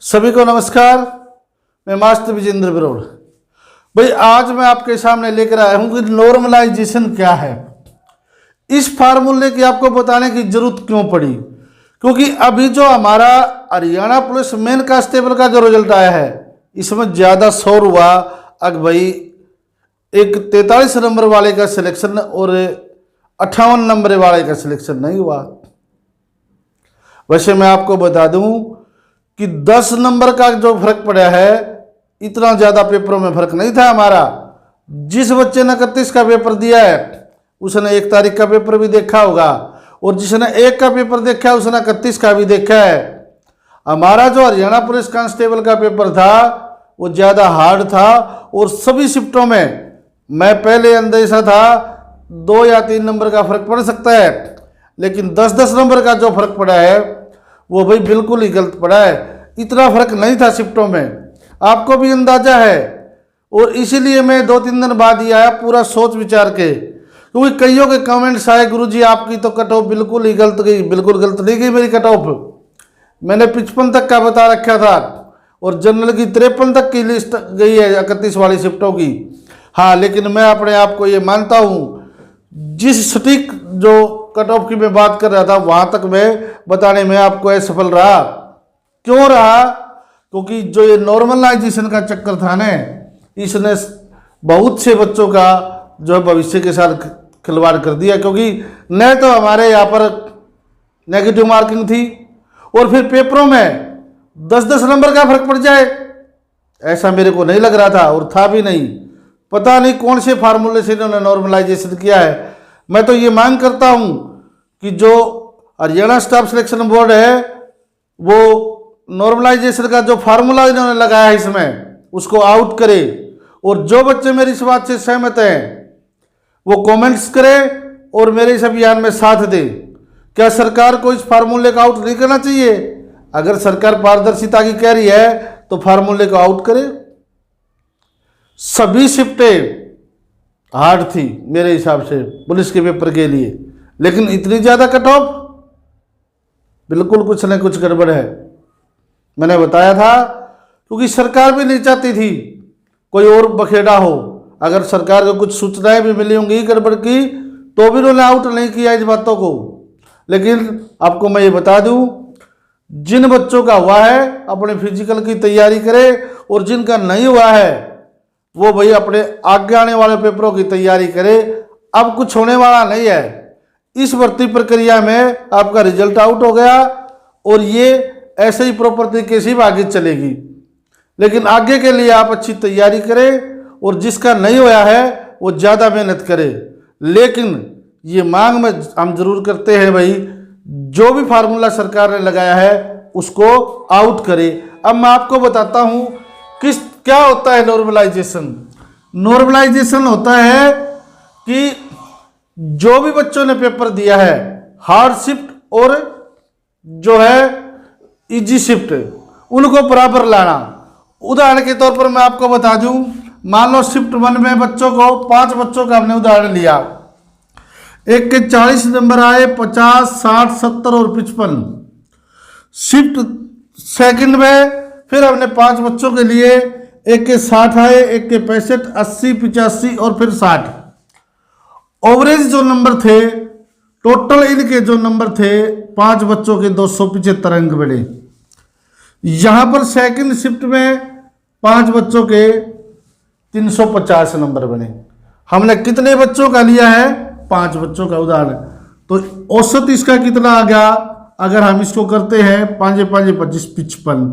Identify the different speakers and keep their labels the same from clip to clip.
Speaker 1: सभी को नमस्कार। मैं मास्टर विजेंद्र बरोड़। भाई आज मैं आपके सामने लेकर आया हूं कि नॉर्मलाइजेशन क्या है। इस फार्मूले की आपको बताने की जरूरत क्यों पड़ी, क्योंकि अभी जो हमारा हरियाणा पुलिस मेन कांस्टेबल का जो रिजल्ट आया है इसमें ज़्यादा शोर हुआ। अग भाई एक 43 नंबर वाले का सिलेक्शन और 58 नंबर वाले का सिलेक्शन नहीं हुआ। वैसे मैं आपको बता दूं कि 10 नंबर का जो फर्क पड़ा है इतना ज़्यादा पेपरों में फर्क नहीं था हमारा। जिस बच्चे ने 31 का पेपर दिया है उसने 1 तारीख का पेपर भी देखा होगा, और जिसने 1 का पेपर देखा है उसने 31 का भी देखा है। हमारा जो हरियाणा पुलिस कांस्टेबल का पेपर था वो ज़्यादा हार्ड था, और सभी शिफ्टों में मैं पहले अंदेशा था 2 या 3 नंबर का फर्क पड़ सकता है, लेकिन 10-10 नंबर का जो फर्क पड़ा है वो भाई बिल्कुल ही गलत पड़ा है। इतना फर्क नहीं था शिफ्टों में, आपको भी अंदाजा है। और इसीलिए मैं 2-3 दिन बाद ही आया पूरा सोच विचार के, क्योंकि कईयों के कमेंट्स आए गुरुजी आपकी तो कट ऑफ बिल्कुल ही गलत गई। बिल्कुल गलत नहीं गई मेरी कट ऑफ, मैंने 55 तक का बता रखा था, और जनरल की 53 तक की लिस्ट गई है 31 वाली शिफ्टों की। हाँ, लेकिन मैं अपने आप को ये मानता हूँ जिस सटीक जो कट ऑफ की मैं बात कर रहा था वहाँ तक मैं बताने में आपको असफल रहा। क्यों रहा? क्योंकि जो ये नॉर्मलाइजेशन का चक्कर था ना, इसने बहुत से बच्चों का जो है भविष्य के साथ खिलवाड़ कर दिया। क्योंकि न तो हमारे यहाँ पर नेगेटिव मार्किंग थी, और फिर पेपरों में 10-10 नंबर का फर्क पड़ जाए ऐसा मेरे को नहीं लग रहा था, और था भी नहीं। पता नहीं कौन से फार्मूले से इन्होंने नॉर्मलाइजेशन किया है। मैं तो ये मांग करता हूँ कि जो हरियाणा स्टाफ सिलेक्शन बोर्ड है वो नॉर्मलाइजेशन का जो फार्मूला इन्होंने लगाया है इसमें उसको आउट करे, और जो बच्चे मेरी इस बात से सहमत हैं वो कमेंट्स करें और मेरे इस अभियान में साथ दें। क्या सरकार को इस फार्मूले को आउट नहीं करना चाहिए? अगर सरकार पारदर्शिता की कह रही है तो फार्मूले को आउट करे। सभी शिफ्टें हार्ड थी मेरे हिसाब से पुलिस के पेपर के लिए, लेकिन इतनी ज़्यादा कट ऑफ, बिल्कुल कुछ न कुछ गड़बड़ है। मैंने बताया था क्योंकि सरकार भी नहीं चाहती थी कोई और बखेड़ा हो। अगर सरकार को कुछ सूचनाएं भी मिली होंगी गड़बड़ की तो भी उन्होंने आउट नहीं किया इस बातों को। लेकिन आपको मैं ये बता दूं, जिन बच्चों का हुआ है अपने फिजिकल की तैयारी करें, और जिनका नहीं हुआ है वो भाई अपने आगे आने वाले पेपरों की तैयारी करे। अब कुछ होने वाला नहीं है। इस भर्ती प्रक्रिया में आपका रिजल्ट आउट हो गया और ये ऐसे ही प्रॉपर तरीके से आगे चलेगी, लेकिन आगे के लिए आप अच्छी तैयारी करें, और जिसका नहीं हुआ है वो ज़्यादा मेहनत करे। लेकिन ये मांग में हम जरूर करते हैं भाई जो भी फार्मूला सरकार ने लगाया है उसको आउट करे। अब मैं आपको बताता हूँ क्या होता है नॉर्मलाइजेशन। नॉर्मलाइजेशन होता है कि जो भी बच्चों ने पेपर दिया है हार्ड शिफ्ट और जो है इजी शिफ्ट उनको बराबर लाना। उदाहरण के तौर पर मैं आपको बता दूं, मान लो शिफ्ट 1 में बच्चों को 5 बच्चों का हमने उदाहरण लिया, एक के 40 नंबर आए, 50, 60, 70 और 55। शिफ्ट 2 में फिर हमने 5 बच्चों के लिए एक के 60 आए, एक के 65, 80, 85 और फिर 60। ओवरेज जो नंबर थे, टोटल इनके जो नंबर थे 5 बच्चों के 275 अंक बने। यहां पर सेकंड शिफ्ट में 5 बच्चों के 350 नंबर बने। हमने कितने बच्चों का लिया है? 5 बच्चों का उदाहरण। तो औसत इसका कितना आ गया? अगर हम इसको करते हैं 5 5 25 55,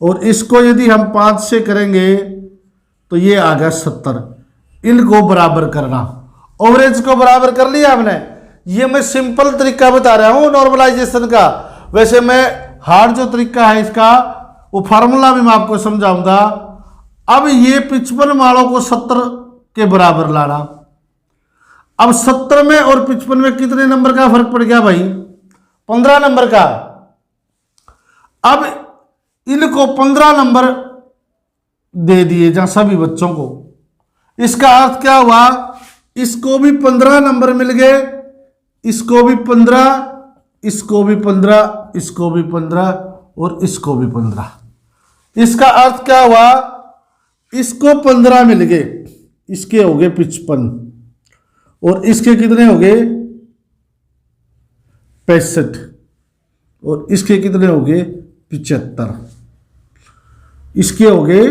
Speaker 1: और इसको यदि हम 5 से करेंगे तो ये आ गया 70। इनको बराबर करना, ओवरेज को बराबर कर लिया हमने। ये मैं सिंपल तरीका बता रहा हूँ नॉर्मलाइजेशन का। वैसे मैं हार्ड जो तरीका है इसका वो फार्मूला भी मैं आपको समझाऊंगा। अब ये 55 वालों को 70 के बराबर लाना। अब 70 में और 55 में कितने नंबर का फर्क पड़ गया भाई? 15 नंबर का। अब इनको 15 नंबर दे दिए जहां सभी बच्चों को। इसका अर्थ क्या हुआ? इसको भी 15 नंबर मिल गए, इसको भी 15, इसको भी 15, इसको भी 15 और इसको भी 15। इसका अर्थ क्या हुआ, इसको 15 मिल गए, इसके हो गए 55 और इसके कितने हो गए 65 और इसके कितने हो गए 75, इसके हो गए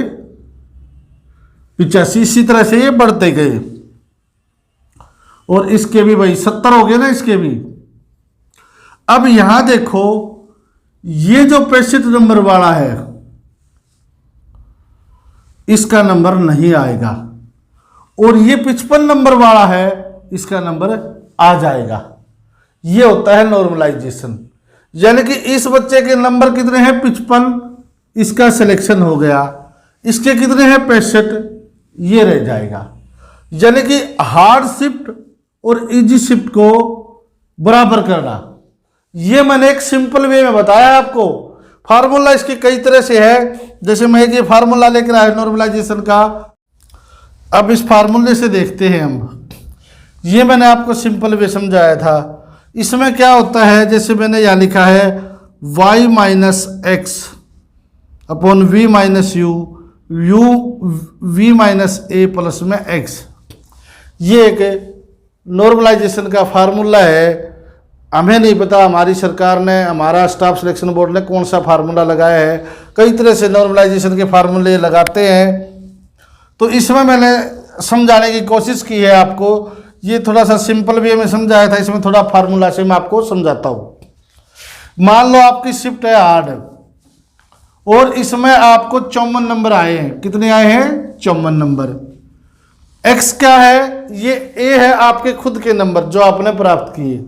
Speaker 1: 85। इसी तरह से ये बढ़ते गए और इसके भी भाई 70 हो गए ना, इसके भी। अब यहां देखो, ये जो 65 नंबर वाला है इसका नंबर नहीं आएगा और ये 55 नंबर वाला है इसका नंबर आ जाएगा। ये होता है नॉर्मलाइजेशन। यानी कि इस बच्चे के नंबर कितने हैं 55, इसका सिलेक्शन हो गया, इसके कितने हैं 65, ये रह जाएगा। यानी कि हार्ड शिफ्ट और इजी शिफ्ट को बराबर करना, ये मैंने एक सिंपल वे में बताया आपको। फार्मूला इसके कई तरह से है, जैसे मैं ये फार्मूला लेकर आया नॉर्मलाइजेशन का। अब इस फार्मूले से देखते हैं हम, ये मैंने आपको सिंपल वे समझाया था। इसमें क्या होता है, जैसे मैंने यहाँ लिखा है y minus x upon v minus u, u v minus a plus में एक्स। ये एक नॉर्मलाइजेशन का फार्मूला है। हमें नहीं पता हमारी सरकार ने, हमारा स्टाफ सिलेक्शन बोर्ड ने कौन सा फार्मूला लगाया है। कई तरह से नॉर्मलाइजेशन के फार्मूले लगाते हैं, तो इसमें मैंने समझाने की कोशिश की है आपको। ये थोड़ा सा सिंपल वे में समझाया था, इसमें थोड़ा फार्मूला से मैं आपको समझाता हूँ। मान लो आपकी शिफ्ट है हार्ड और इसमें आपको 54 नंबर आए हैं। कितने आए हैं 54 नंबर। एक्स क्या है, ये ए है आपके खुद के नंबर जो आपने प्राप्त किए।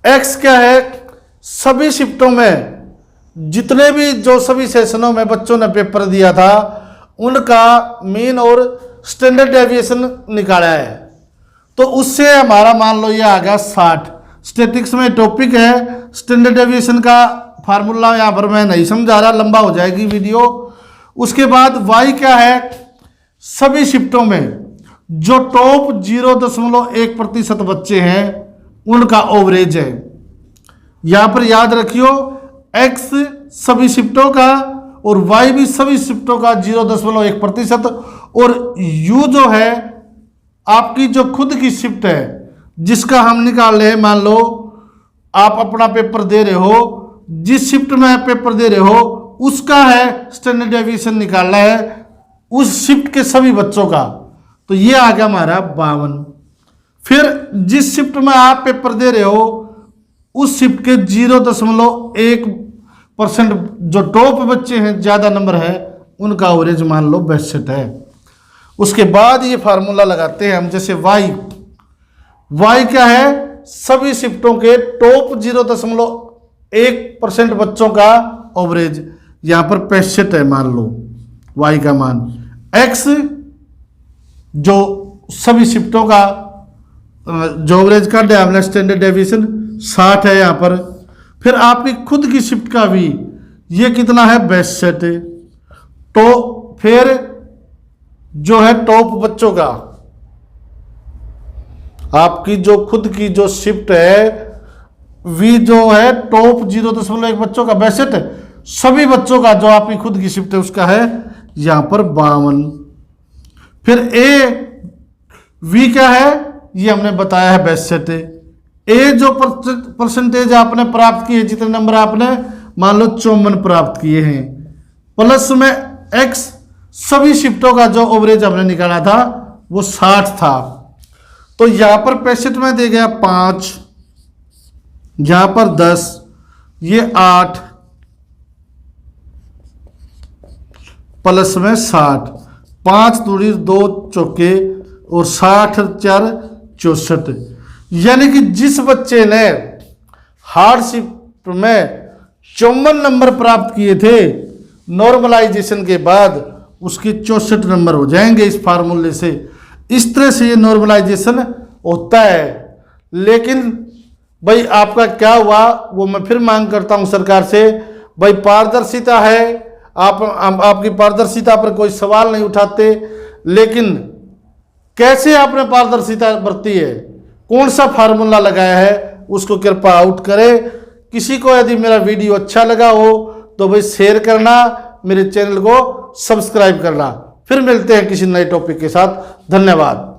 Speaker 1: एक्स क्या है, सभी शिफ्टों में जितने भी जो सभी सेशनों में बच्चों ने पेपर दिया था उनका मीन और स्टैंडर्ड डेविएशन निकाला है, तो उससे हमारा मान लो ये आ गया 60। स्टैटिक्स में टॉपिक है, स्टैंडर्ड डेविएशन का फार्मूला यहाँ पर मैं नहीं समझा रहा, लंबा हो जाएगी वीडियो। उसके बाद वाई क्या है, सभी शिफ्टों में जो टॉप 0.1% बच्चे हैं उनका ओवरेज है। यहां पर याद रखियो, एक्स सभी शिफ्टों का और वाई भी सभी शिफ्टों का 0.1%, और यू जो है आपकी जो खुद की शिफ्ट है जिसका हम निकाल रहे हैं। मान लो आप अपना पेपर दे रहे हो, जिस शिफ्ट में आप पेपर दे रहे हो उसका है स्टैंडर्ड डेविएशन निकालना है उस शिफ्ट के सभी बच्चों का, तो ये आ गया हमारा 52। फिर जिस शिफ्ट में आप पेपर दे रहे हो उस शिफ्ट के 0.1% जो टॉप बच्चे हैं, ज़्यादा नंबर है, उनका एवरेज मान लो 62 है। उसके बाद ये फार्मूला लगाते हैं हम, जैसे वाई क्या है, सभी शिफ्टों के टॉप 0.1% बच्चों का एवरेज, यहाँ पर 65 है मान लो वाई का मान। एक्स जो सभी शिफ्टों का जो एवरेज का हमने स्टैंडर्ड डेविएशन 60 है यहाँ पर। फिर आपकी खुद की शिफ्ट का भी ये कितना है 62। तो फिर जो है टॉप बच्चों का, आपकी जो खुद की जो शिफ्ट है वी जो है टॉप 0.1 बच्चों का 62, सभी बच्चों का जो आपकी खुद की शिफ्ट है उसका है यहाँ पर 52। फिर ए वी क्या है, ये हमने बताया है 62। ए जो परसेंटेज आपने प्राप्त किए, जितने नंबर आपने मान लो 54 प्राप्त किए हैं, प्लस में एक्स सभी शिफ्टों का जो एवरेज हमने निकाला था वो 60 था। तो यहां पर 65 में दे गया 5, यहां पर 10, ये 8 प्लस में 60, 5 दूनी 2 चौके और 60 4 64। यानी कि जिस बच्चे ने हार्डशिप में 54 नंबर प्राप्त किए थे नॉर्मलाइजेशन के बाद, उसके 64 नंबर हो जाएंगे इस फार्मूले से। इस तरह से ये नॉर्मलाइजेशन होता है। लेकिन भाई आपका क्या हुआ वो मैं फिर मांग करता हूं सरकार से, भाई पारदर्शिता है, आपकी पारदर्शिता पर कोई सवाल नहीं उठाते, लेकिन कैसे आपने पारदर्शिता बरती है, कौन सा फार्मूला लगाया है, उसको कृपया आउट करें। किसी को यदि मेरा वीडियो अच्छा लगा हो तो भाई शेयर करना, मेरे चैनल को सब्सक्राइब करना। फिर मिलते हैं किसी नए टॉपिक के साथ। धन्यवाद।